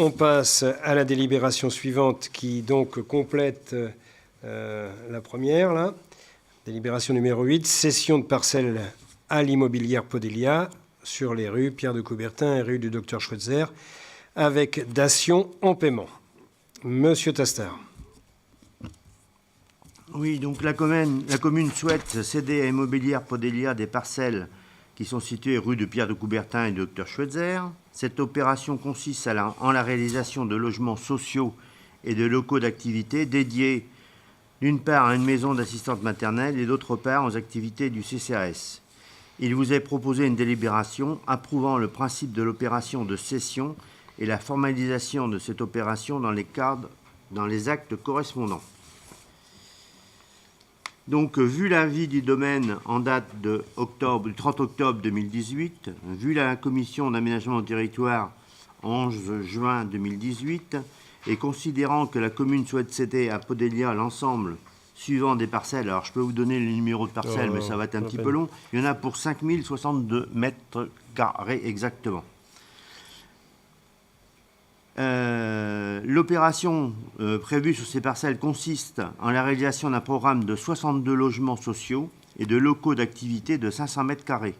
On passe à la délibération suivante qui donc complète la première. Là. Délibération numéro 8, cession de parcelles à l'immobilière Podélia sur les rues Pierre de Coubertin et rue du Docteur Schweitzer avec dation en paiement. Monsieur Tastard. Oui, donc la commune souhaite céder à Immobilière Podélia des parcelles qui sont situées rue de Pierre de Coubertin et Docteur Schweitzer. Cette opération consiste en la réalisation de logements sociaux et de locaux d'activité dédiés d'une part à une maison d'assistante maternelle et d'autre part aux activités du CCAS. Il vous est proposé une délibération approuvant le principe de l'opération de cession et la formalisation de cette opération dans les actes correspondants. Donc, vu l'avis du domaine en date du 30 octobre 2018, vu la commission d'aménagement du territoire 11 juin 2018, et considérant que la commune souhaite céder à Podélia l'ensemble suivant des parcelles, alors je peux vous donner le numéro de parcelle, mais ça va être un petit peu long, il y en a pour 5062 mètres carrés exactement. L'opération prévue sur ces parcelles consiste en la réalisation d'un programme de 62 logements sociaux et de locaux d'activité de 500 mètres carrés.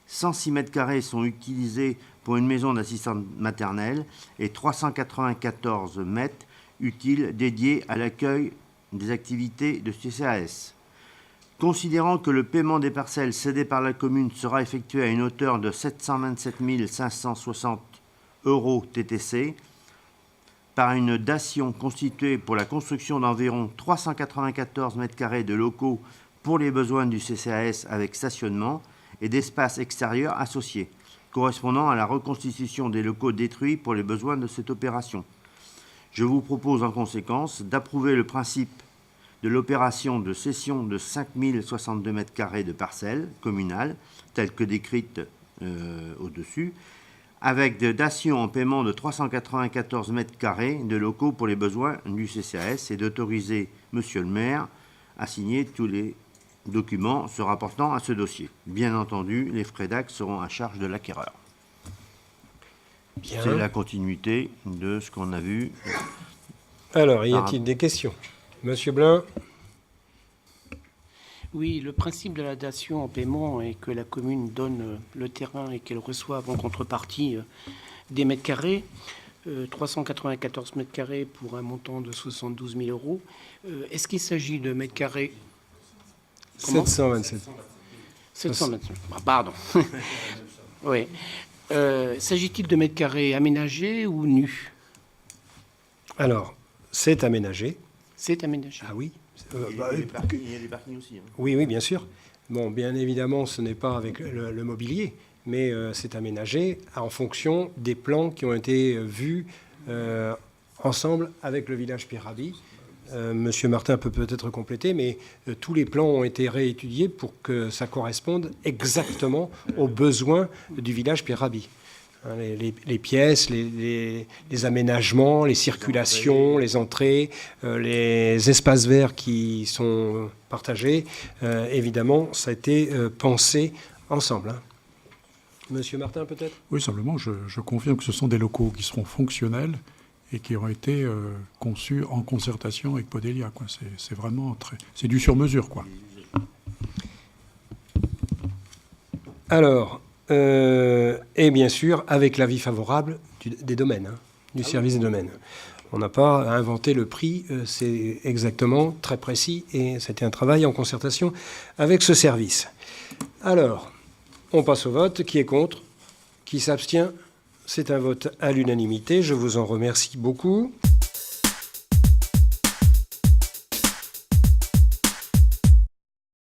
106 mètres carrés sont utilisés pour une maison d'assistante maternelle et 394 mètres utiles dédiés à l'accueil des activités de CCAS. Considérant que le paiement des parcelles cédées par la commune sera effectué à une hauteur de 727 560 € TTC, par une dation constituée pour la construction d'environ 394 mètres carrés de locaux pour les besoins du CCAS avec stationnement et d'espaces extérieurs associés, correspondant à la reconstitution des locaux détruits pour les besoins de cette opération. Je vous propose en conséquence d'approuver le principe de l'opération de cession de 5062 mètres carrés de parcelles communales, telles que décrites au-dessus, avec des dations en paiement de 394 mètres carrés de locaux pour les besoins du CCAS et d'autoriser Monsieur le maire à signer tous les documents se rapportant à ce dossier. Bien entendu, les frais d'acte seront à charge de l'acquéreur. C'est la continuité de ce qu'on a vu. Alors, y a-t-il des questions? Monsieur Blin. Oui, le principe de la dation en paiement est que la commune donne le terrain et qu'elle reçoive en contrepartie des mètres carrés, 394 mètres carrés pour un montant de 72 000 €. Est-ce qu'il s'agit de mètres carrés? 727. 727. Pardon. Oui. S'agit-il de mètres carrés aménagés ou nus? Alors, c'est aménagé. C'est aménagé. Ah oui. Il y a des parkings aussi. Hein. Oui, bien sûr. Bon, bien évidemment, ce n'est pas avec le mobilier, mais c'est aménagé en fonction des plans qui ont été vus ensemble avec le village Pierre Rabhi. Monsieur Martin peut peut-être compléter, mais tous les plans ont été réétudiés pour que ça corresponde exactement aux besoins du village Pierre Rabhi. Les pièces, les aménagements, les circulations, les entrées, les espaces verts qui sont partagés, évidemment, ça a été pensé ensemble. Hein. Monsieur Martin, peut-être? Oui, simplement, je confirme que ce sont des locaux qui seront fonctionnels et qui ont été conçus en concertation avec Podélia. Quoi. C'est vraiment c'est du sur-mesure, quoi. Alors... et bien sûr, avec l'avis favorable des domaines, hein, du service des domaines. On n'a pas à inventer le prix, c'est exactement très précis et c'était un travail en concertation avec ce service. Alors, on passe au vote. Qui est contre? Qui s'abstient? C'est un vote à l'unanimité. Je vous en remercie beaucoup.